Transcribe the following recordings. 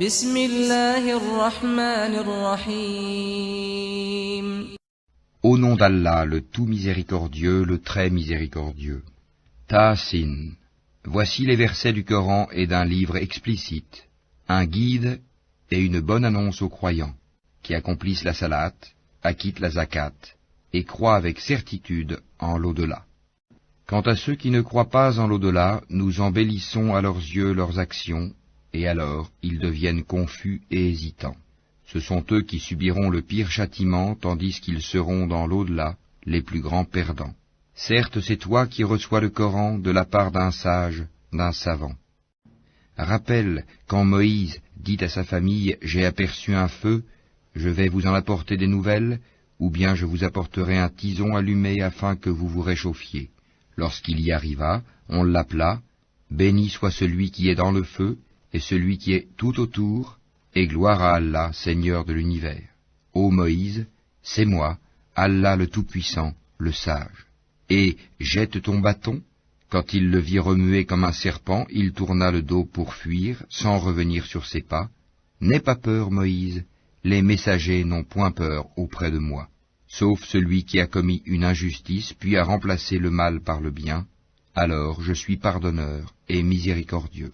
بسم الله الرحمن الرحيم. Au nom d'Allah, le tout miséricordieux, le très miséricordieux. Ta-Sin. Voici les versets du Coran et d'un livre explicite, un guide et une bonne annonce aux croyants, qui accomplissent la salat, acquittent la zakat, et croient avec certitude en l'au-delà. Quant à ceux qui ne croient pas en l'au-delà, nous embellissons à leurs yeux leurs actions, et alors ils deviennent confus et hésitants. Ce sont eux qui subiront le pire châtiment, tandis qu'ils seront dans l'au-delà les plus grands perdants. Certes, c'est toi qui reçois le Coran de la part d'un sage, d'un savant. Rappelle quand Moïse dit à sa famille « J'ai aperçu un feu, je vais vous en apporter des nouvelles, ou bien je vous apporterai un tison allumé afin que vous vous réchauffiez. » Lorsqu'il y arriva, on l'appela « Béni soit celui qui est dans le feu, et celui qui est tout autour, et gloire à Allah, Seigneur de l'univers. Ô Moïse, c'est moi, Allah le Tout-Puissant, le Sage. Et jette ton bâton. » Quand il le vit remuer comme un serpent, il tourna le dos pour fuir, sans revenir sur ses pas. « N'aie pas peur, Moïse, les messagers n'ont point peur auprès de moi, sauf celui qui a commis une injustice, puis a remplacé le mal par le bien. Alors je suis pardonneur et miséricordieux.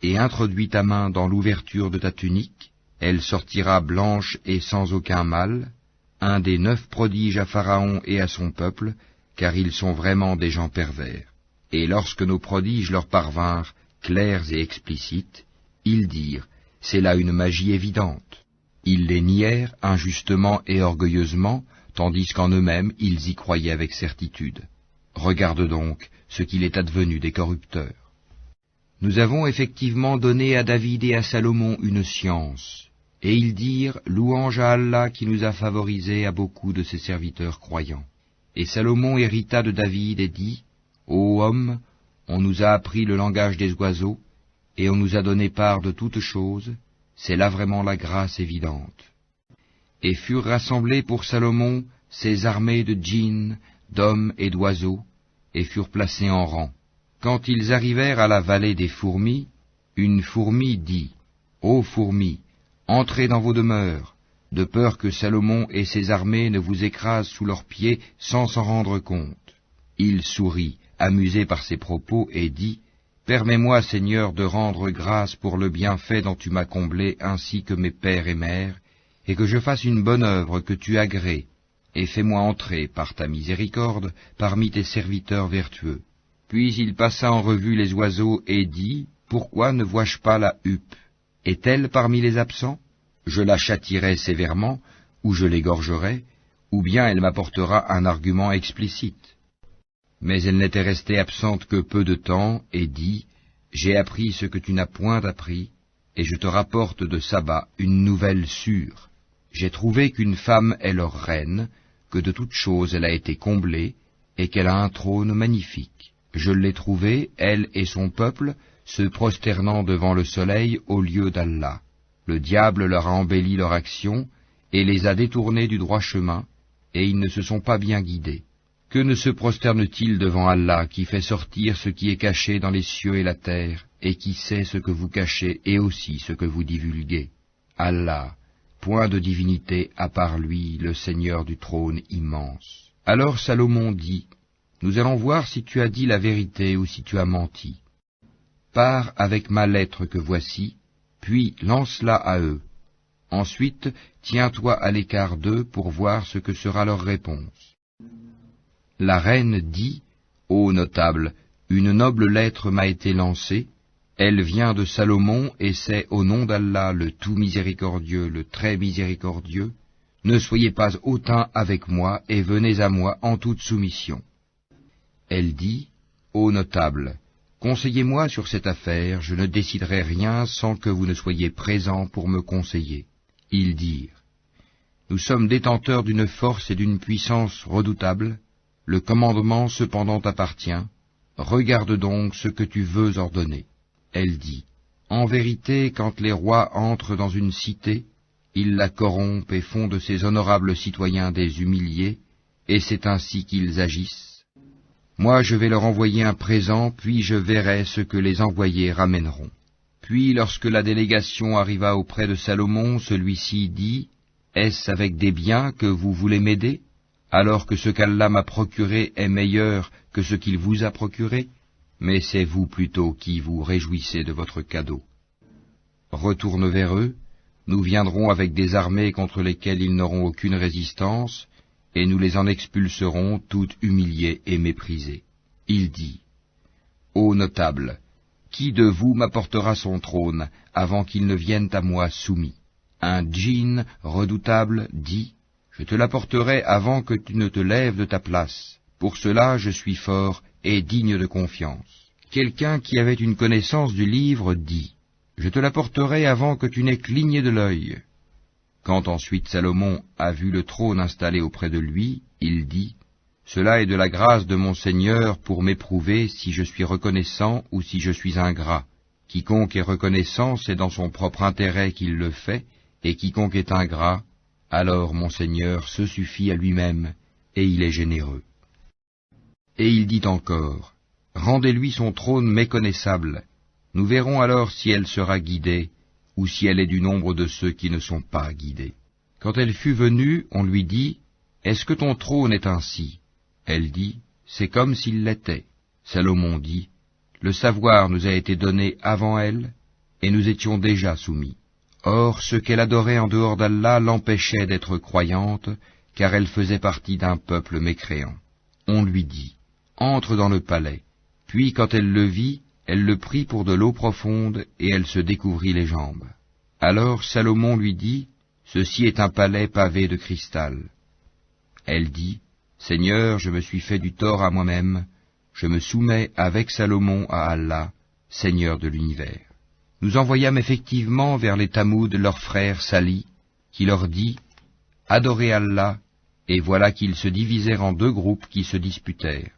Et introduis ta main dans l'ouverture de ta tunique, elle sortira blanche et sans aucun mal, un des 9 prodiges à Pharaon et à son peuple, car ils sont vraiment des gens pervers. Et lorsque nos prodiges leur parvinrent, clairs et explicites, ils dirent, c'est là une magie évidente. Ils les nièrent injustement et orgueilleusement, tandis qu'en eux-mêmes ils y croyaient avec certitude. Regarde donc ce qu'il est advenu des corrupteurs. Nous avons effectivement donné à David et à Salomon une science, et ils dirent, louange à Allah qui nous a favorisés à beaucoup de ses serviteurs croyants. Et Salomon hérita de David et dit, ô homme, on nous a appris le langage des oiseaux, et on nous a donné part de toutes choses, c'est là vraiment la grâce évidente. Et furent rassemblés pour Salomon ces armées de djinns, d'hommes et d'oiseaux, et furent placés en rang. Quand ils arrivèrent à la vallée des fourmis, une fourmi dit, ô fourmis, entrez dans vos demeures, de peur que Salomon et ses armées ne vous écrasent sous leurs pieds sans s'en rendre compte. Il sourit, amusé par ses propos, et dit, permets-moi, Seigneur, de rendre grâce pour le bienfait dont tu m'as comblé ainsi que mes pères et mères, et que je fasse une bonne œuvre que tu agrées, et fais-moi entrer, par ta miséricorde, parmi tes serviteurs vertueux. Puis il passa en revue les oiseaux et dit, pourquoi ne vois-je pas la huppe? Est-elle parmi les absents? Je la châtierai sévèrement, ou je l'égorgerai, ou bien elle m'apportera un argument explicite. Mais elle n'était restée absente que peu de temps, et dit, j'ai appris ce que tu n'as point appris, et je te rapporte de Saba une nouvelle sûre. J'ai trouvé qu'une femme est leur reine, que de toutes choses elle a été comblée, et qu'elle a un trône magnifique. Je l'ai trouvée, elle et son peuple, se prosternant devant le soleil au lieu d'Allah. Le diable leur a embelli leur action, et les a détournés du droit chemin, et ils ne se sont pas bien guidés. Que ne se prosterne-t-il devant Allah, qui fait sortir ce qui est caché dans les cieux et la terre, et qui sait ce que vous cachez et aussi ce que vous divulguez? Allah, point de divinité à part lui, le Seigneur du trône immense. Alors Salomon dit, nous allons voir si tu as dit la vérité ou si tu as menti. Pars avec ma lettre que voici, puis lance-la à eux. Ensuite, tiens-toi à l'écart d'eux pour voir ce que sera leur réponse. La reine dit, ô notable, une noble lettre m'a été lancée, elle vient de Salomon et c'est au nom d'Allah le tout miséricordieux, le très miséricordieux. Ne soyez pas hautains avec moi et venez à moi en toute soumission. Elle dit, ô notable, conseillez-moi sur cette affaire, je ne déciderai rien sans que vous ne soyez présents pour me conseiller. Ils dirent, nous sommes détenteurs d'une force et d'une puissance redoutables, le commandement cependant t'appartient, regarde donc ce que tu veux ordonner. Elle dit, en vérité, quand les rois entrent dans une cité, ils la corrompent et font de ses honorables citoyens des humiliés, et c'est ainsi qu'ils agissent. Moi je vais leur envoyer un présent, puis je verrai ce que les envoyés ramèneront. Puis, lorsque la délégation arriva auprès de Salomon, celui-ci dit, « Est-ce avec des biens que vous voulez m'aider, alors que ce qu'Allah m'a procuré est meilleur que ce qu'il vous a procuré? Mais c'est vous plutôt qui vous réjouissez de votre cadeau. Retourne vers eux, nous viendrons avec des armées contre lesquelles ils n'auront aucune résistance, et nous les en expulserons toutes humiliées et méprisées. » Il dit, « Ô notables, qui de vous m'apportera son trône avant qu'il ne vienne à moi soumis? » Un djinn redoutable dit, « Je te l'apporterai avant que tu ne te lèves de ta place. Pour cela je suis fort et digne de confiance. » Quelqu'un qui avait une connaissance du livre dit, « Je te l'apporterai avant que tu n'aies cligné de l'œil. » Quand ensuite Salomon a vu le trône installé auprès de lui, il dit, « Cela est de la grâce de mon Seigneur pour m'éprouver si je suis reconnaissant ou si je suis ingrat. Quiconque est reconnaissant, c'est dans son propre intérêt qu'il le fait, et quiconque est ingrat, alors mon Seigneur se suffit à lui-même, et il est généreux. » Et il dit encore, « Rendez-lui son trône méconnaissable. Nous verrons alors si elle sera guidée, ou si elle est du nombre de ceux qui ne sont pas guidés. » Quand elle fut venue, on lui dit, « Est-ce que ton trône est ainsi ?» Elle dit, « C'est comme s'il l'était. » Salomon dit, « Le savoir nous a été donné avant elle, et nous étions déjà soumis. Or, ce qu'elle adorait en dehors d'Allah l'empêchait d'être croyante, car elle faisait partie d'un peuple mécréant. » On lui dit, « Entre dans le palais. » Puis, quand elle le vit, elle le prit pour de l'eau profonde, et elle se découvrit les jambes. Alors Salomon lui dit, « Ceci est un palais pavé de cristal. » Elle dit, « Seigneur, je me suis fait du tort à moi-même, je me soumets avec Salomon à Allah, Seigneur de l'univers. » Nous envoyâmes effectivement vers les Tamouds leur frère Sali, qui leur dit, « Adorez Allah, et voilà qu'ils se divisèrent en deux groupes qui se disputèrent. »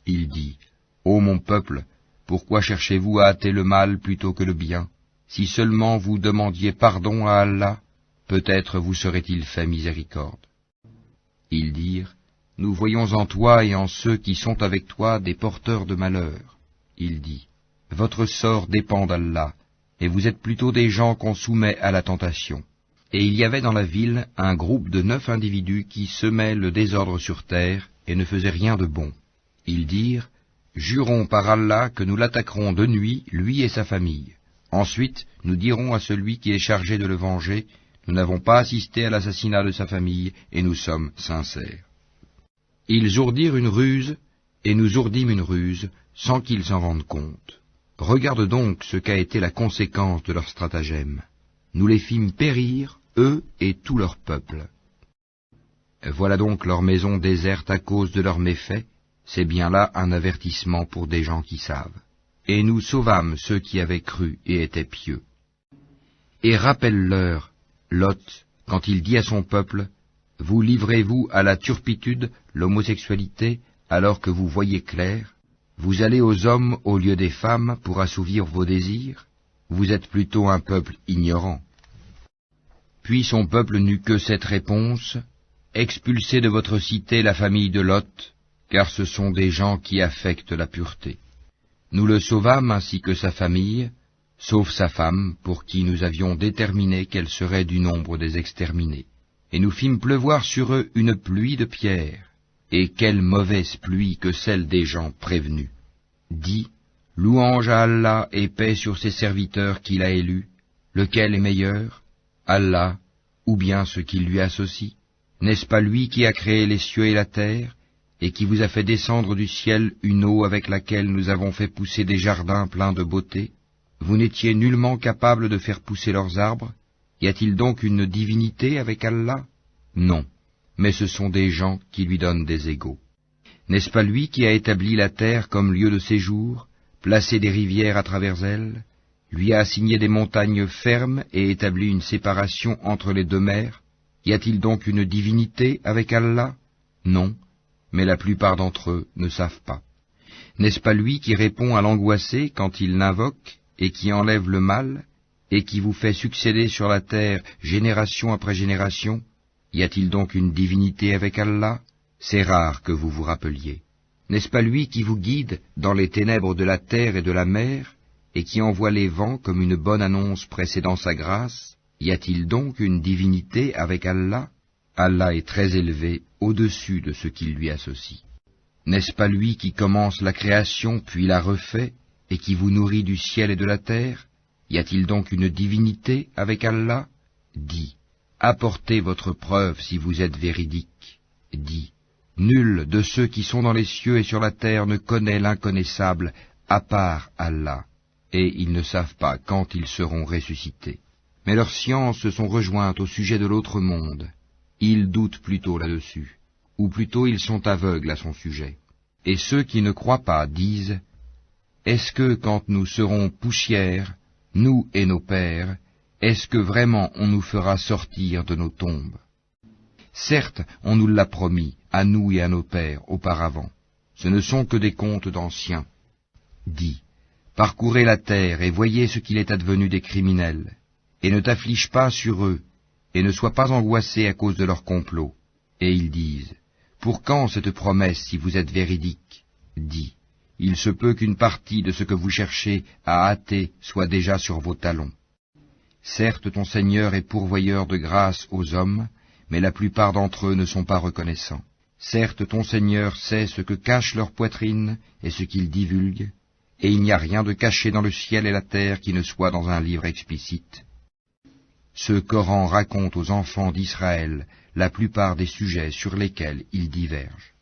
Il dit, « Ô mon peuple, pourquoi cherchez-vous à hâter le mal plutôt que le bien? Si seulement vous demandiez pardon à Allah, peut-être vous serait-il fait miséricorde. » Ils dirent, « Nous voyons en toi et en ceux qui sont avec toi des porteurs de malheur. » Il dit, « Votre sort dépend d'Allah, et vous êtes plutôt des gens qu'on soumet à la tentation. » Et il y avait dans la ville un groupe de 9 individus qui semaient le désordre sur terre et ne faisaient rien de bon. Ils dirent, « Jurons par Allah que nous l'attaquerons de nuit, lui et sa famille. Ensuite, nous dirons à celui qui est chargé de le venger, nous n'avons pas assisté à l'assassinat de sa famille, et nous sommes sincères. » Ils ourdirent une ruse, et nous ourdîmes une ruse, sans qu'ils s'en rendent compte. Regarde donc ce qu'a été la conséquence de leur stratagème. Nous les fîmes périr, eux et tout leur peuple. Voilà donc leur maison déserte à cause de leurs méfaits, c'est bien là un avertissement pour des gens qui savent. Et nous sauvâmes ceux qui avaient cru et étaient pieux. Et rappelle-leur, Lot, quand il dit à son peuple, « Vous livrez-vous à la turpitude, l'homosexualité, alors que vous voyez clair? Vous allez aux hommes au lieu des femmes pour assouvir vos désirs? Vous êtes plutôt un peuple ignorant. » Puis son peuple n'eut que cette réponse, « Expulsez de votre cité la famille de Lot, car ce sont des gens qui affectent la pureté. » Nous le sauvâmes ainsi que sa famille, sauf sa femme, pour qui nous avions déterminé qu'elle serait du nombre des exterminés. Et nous fîmes pleuvoir sur eux une pluie de pierres. Et quelle mauvaise pluie que celle des gens prévenus. Dis, louange à Allah et paix sur ses serviteurs qu'il a élus. Lequel est meilleur? Allah, ou bien ce qui lui associe? N'est-ce pas lui qui a créé les cieux et la terre, et qui vous a fait descendre du ciel une eau avec laquelle nous avons fait pousser des jardins pleins de beauté? Vous n'étiez nullement capable de faire pousser leurs arbres? Y a-t-il donc une divinité avec Allah? Non, mais ce sont des gens qui lui donnent des égaux. N'est-ce pas lui qui a établi la terre comme lieu de séjour, placé des rivières à travers elle, lui a assigné des montagnes fermes et établi une séparation entre les deux mers? Y a-t-il donc une divinité avec Allah? Non, mais la plupart d'entre eux ne savent pas. N'est-ce pas lui qui répond à l'angoissé quand il l'invoque, et qui enlève le mal, et qui vous fait succéder sur la terre génération après génération? Y a-t-il donc une divinité avec Allah? C'est rare que vous vous rappeliez. N'est-ce pas lui qui vous guide dans les ténèbres de la terre et de la mer, et qui envoie les vents comme une bonne annonce précédant sa grâce, y a-t-il donc une divinité avec Allah? Allah est très élevé au-dessus de ce qu'il lui associe. N'est-ce pas lui qui commence la création puis la refait, et qui vous nourrit du ciel et de la terre? Y a-t-il donc une divinité avec Allah? Dis, apportez votre preuve si vous êtes véridique. Dis, nul de ceux qui sont dans les cieux et sur la terre ne connaît l'inconnaissable à part Allah, et ils ne savent pas quand ils seront ressuscités. Mais leurs sciences se sont rejointes au sujet de l'autre monde. Ils doutent plutôt là-dessus, ou plutôt ils sont aveugles à son sujet. Et ceux qui ne croient pas disent, est-ce que quand nous serons poussière, nous et nos pères, est-ce que vraiment on nous fera sortir de nos tombes? Certes, on nous l'a promis, à nous et à nos pères, auparavant. Ce ne sont que des contes d'anciens. Dis, parcourez la terre et voyez ce qu'il est advenu des criminels, et ne t'afflige pas sur eux, et ne sois pas angoissé à cause de leur complot. Et ils disent, pour quand cette promesse si vous êtes véridique? Dis, il se peut qu'une partie de ce que vous cherchez à hâter soit déjà sur vos talons. Certes, ton Seigneur est pourvoyeur de grâce aux hommes, mais la plupart d'entre eux ne sont pas reconnaissants. Certes, ton Seigneur sait ce que cache leur poitrine et ce qu'ils divulguent, et il n'y a rien de caché dans le ciel et la terre qui ne soit dans un livre explicite. Ce Coran raconte aux enfants d'Israël la plupart des sujets sur lesquels ils divergent.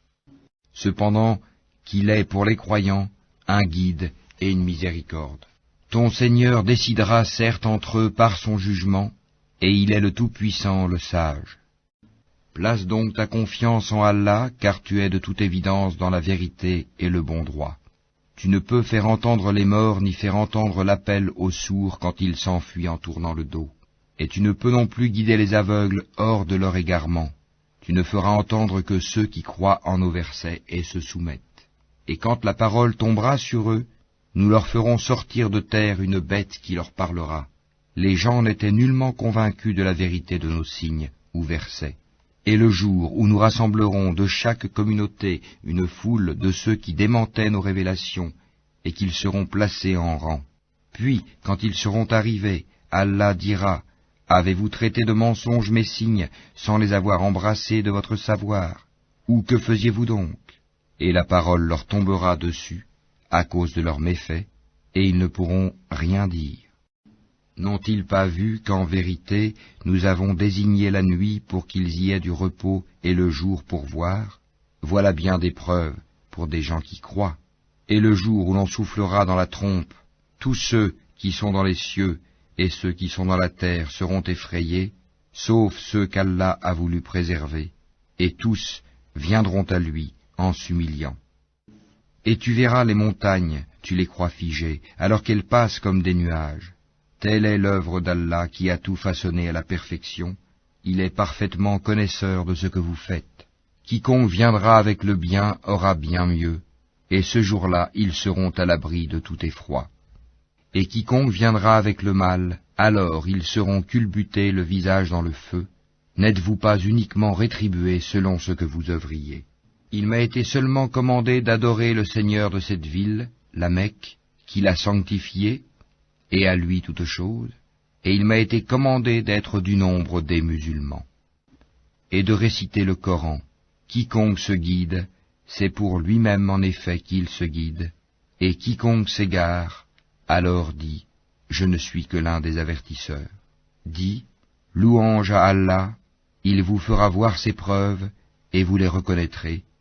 Cependant, qu'il est pour les croyants un guide et une miséricorde. Ton Seigneur décidera certes entre eux par son jugement, et il est le Tout-Puissant, le Sage. Place donc ta confiance en Allah, car tu es de toute évidence dans la vérité et le bon droit. Tu ne peux faire entendre les morts ni faire entendre l'appel aux sourds quand ils s'enfuient en tournant le dos. Et tu ne peux non plus guider les aveugles hors de leur égarement. Tu ne feras entendre que ceux qui croient en nos versets et se soumettent. Et quand la parole tombera sur eux, nous leur ferons sortir de terre une bête qui leur parlera. Les gens n'étaient nullement convaincus de la vérité de nos signes ou versets. Et le jour où nous rassemblerons de chaque communauté une foule de ceux qui démentaient nos révélations, et qu'ils seront placés en rang. Puis, quand ils seront arrivés, Allah dira, avez-vous traité de mensonges mes signes, sans les avoir embrassés de votre savoir? Ou que faisiez-vous donc? Et la parole leur tombera dessus, à cause de leurs méfaits, et ils ne pourront rien dire. N'ont-ils pas vu qu'en vérité, nous avons désigné la nuit pour qu'ils y aient du repos et le jour pour voir? Voilà bien des preuves pour des gens qui croient. Et le jour où l'on soufflera dans la trompe, tous ceux qui sont dans les cieux et ceux qui sont dans la terre seront effrayés, sauf ceux qu'Allah a voulu préserver, et tous viendront à lui en s'humiliant. Et tu verras les montagnes, tu les crois figées, alors qu'elles passent comme des nuages. Telle est l'œuvre d'Allah qui a tout façonné à la perfection. Il est parfaitement connaisseur de ce que vous faites. Quiconque viendra avec le bien aura bien mieux, et ce jour-là ils seront à l'abri de tout effroi. Et quiconque viendra avec le mal, alors ils seront culbutés le visage dans le feu. N'êtes-vous pas uniquement rétribués selon ce que vous œuvriez? Il m'a été seulement commandé d'adorer le Seigneur de cette ville, la Mecque, qui l'a sanctifiée, et à lui toute chose, et il m'a été commandé d'être du nombre des musulmans, et de réciter le Coran. Quiconque se guide, c'est pour lui-même en effet qu'il se guide, et quiconque s'égare, alors dit, je ne suis que l'un des avertisseurs. Dis, louange à Allah, il vous fera voir ses preuves, et vous les reconnaîtrez,